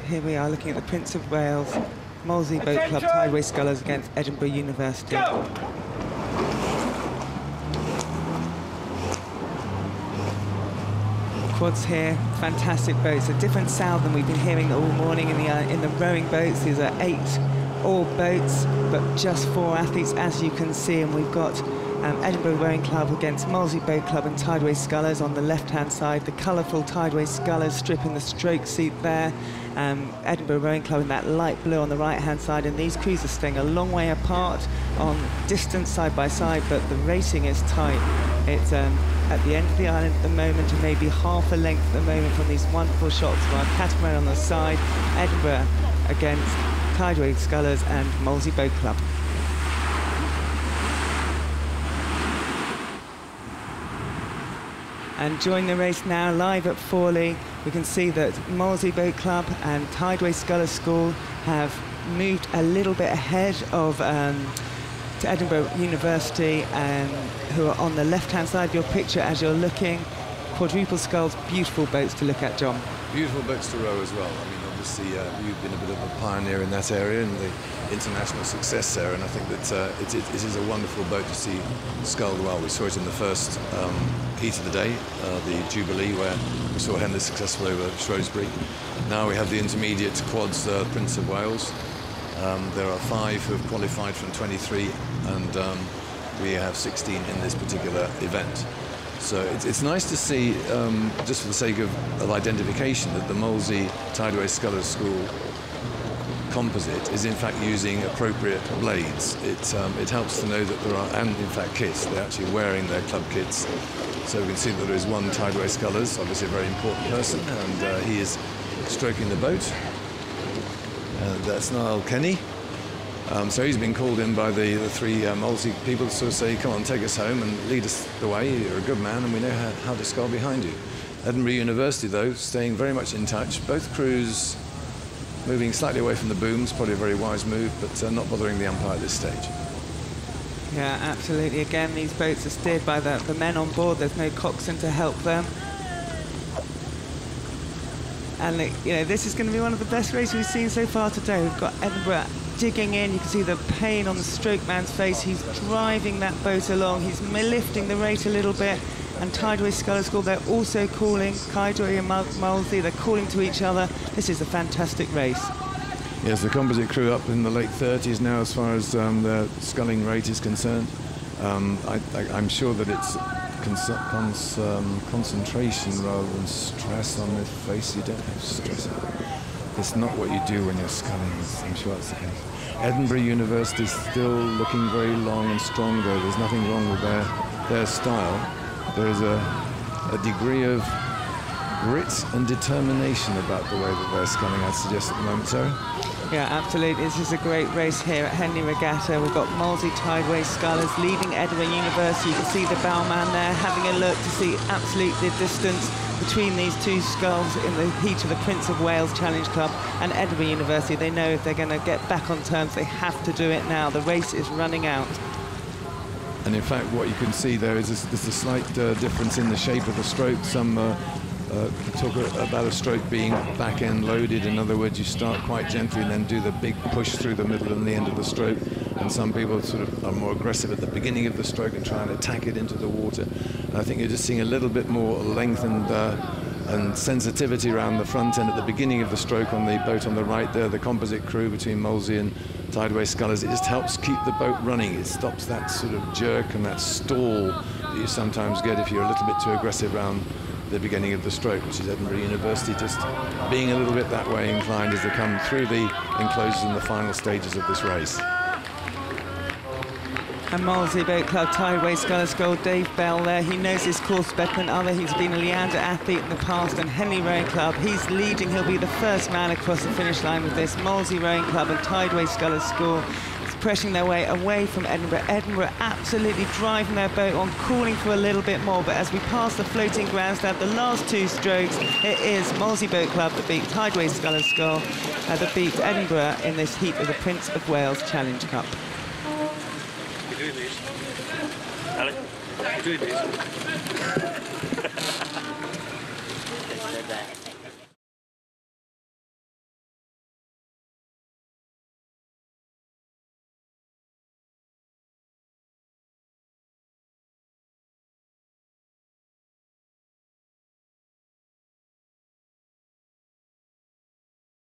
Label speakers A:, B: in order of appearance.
A: Here we are looking at the Prince of Wales, Molesey Boat Club, Tideway Scullers against Edinburgh University.
B: Go!
A: Quads here, fantastic boats, a different sound than we've been hearing all morning in the rowing boats. These are 8 oar boats, but just 4 athletes, as you can see, and we've got Edinburgh Rowing Club against Molesey Boat Club and Tideway Scullers on the left-hand side. The colourful Tideway Scullers stripping the stroke seat there. Edinburgh Rowing Club in that light blue on the right-hand side, and these crews are staying a long way apart on distance side by side, but the racing is tight. It's at the end of the island at the moment, and maybe half a length at the moment from these wonderful shots of our catamaran on the side. Edinburgh against Tideway Scullers and Molesey Boat Club. And join the race now live at Forley. We can see that Molesey Boat Club and Tideway Scullers School have moved a little bit ahead of to Edinburgh University, who are on the left-hand side of your picture as you're looking. Quadruple sculls, beautiful boats to look at, John.
C: Beautiful boats to row as well. I mean, obviously, you've been a bit of a pioneer in that area and the international success there, and I think that it is a wonderful boat to see sculled well. We saw it in the first heat of the day, the Jubilee, where we saw Henley successful over Shrewsbury. Now we have the intermediate quads, Prince of Wales. There are 5 who have qualified from 23, and we have 16 in this particular event. So it's nice to see, just for the sake of identification, that the Molesey Tideway Scullers School composite is in fact using appropriate blades. It helps to know that there are, and in fact kits, they're actually wearing their club kits. So we can see that there is one Tideway Scullers, obviously a very important person, and he is stroking the boat. That's Niall Kenny. So he's been called in by the 3 Molesey people to sort of say, come on, take us home and lead us the way. You're a good man and we know how to scull behind you. Edinburgh University, though, staying very much in touch. Both crews moving slightly away from the booms, probably a very wise move, but not bothering the umpire at this stage.
A: Yeah, absolutely. Again, these boats are steered by the men on board. There's no coxswain to help them. And you know, this is going to be one of the best races we've seen so far today. We've got Edinburgh digging in. You can see the pain on the stroke man's face. He's driving that boat along. He's lifting the rate a little bit. And Tideway Scullers School, they're also calling. Tideway and Molesey, they're calling to each other. This is a fantastic race.
C: Yes, the composite crew up in the late 30s now as far as the sculling rate is concerned. I'm sure that it's concentration rather than stress on the face. You don't have stress. It's not what you do when you're sculling. I'm sure that's the case. Edinburgh University is still looking very long and strong, though. There's nothing wrong with their style. There is a degree of grit and determination about the way that they're sculling, I'd suggest, at the moment, Sarah.
A: Yeah, absolutely. This is a great race here at Henley Regatta. We've got Molesey Tideway Scullers leading Edinburgh University. You can see the bowman there having a look to see absolutely the distance between these 2 sculls in the heat of the Prince of Wales Challenge Club and Edinburgh University. They know if they're going to get back on terms, they have to do it now. The race is running out.
C: And in fact, what you can see there is there's a slight difference in the shape of the stroke. Some talk about a stroke being back-end loaded. In other words, you start quite gently and then do the big push through the middle and the end of the stroke. And some people sort of are more aggressive at the beginning of the stroke and try and attack it into the water. And I think you're just seeing a little bit more length and sensitivity around the front end at the beginning of the stroke on the boat on the right there, the composite crew between Molesey and Tideway Scullers. It just helps keep the boat running. It stops that sort of jerk and that stall that you sometimes get if you're a little bit too aggressive around the beginning of the stroke, which is Edinburgh University just being a little bit that way inclined as they come through the enclosures in the final stages of this race.
A: And Molesey Boat Club, Tideway Scullers School, Dave Bell there. He knows his course better than other. He's been a Leander athlete in the past, and Henley Rowing Club, he's leading. He'll be the first man across the finish line with this. Molesey Rowing Club and Tideway Scullers School pressing their way away from Edinburgh. Edinburgh absolutely driving their boat on, calling for a little bit more, but as we pass the floating grandstand, the last 2 strokes, it is Molesey Boat Club that beat Tideway Scullers School, that beat Edinburgh in this heat of the Prince of Wales Challenge Cup.
B: You're doing this. Alex, you're doing this.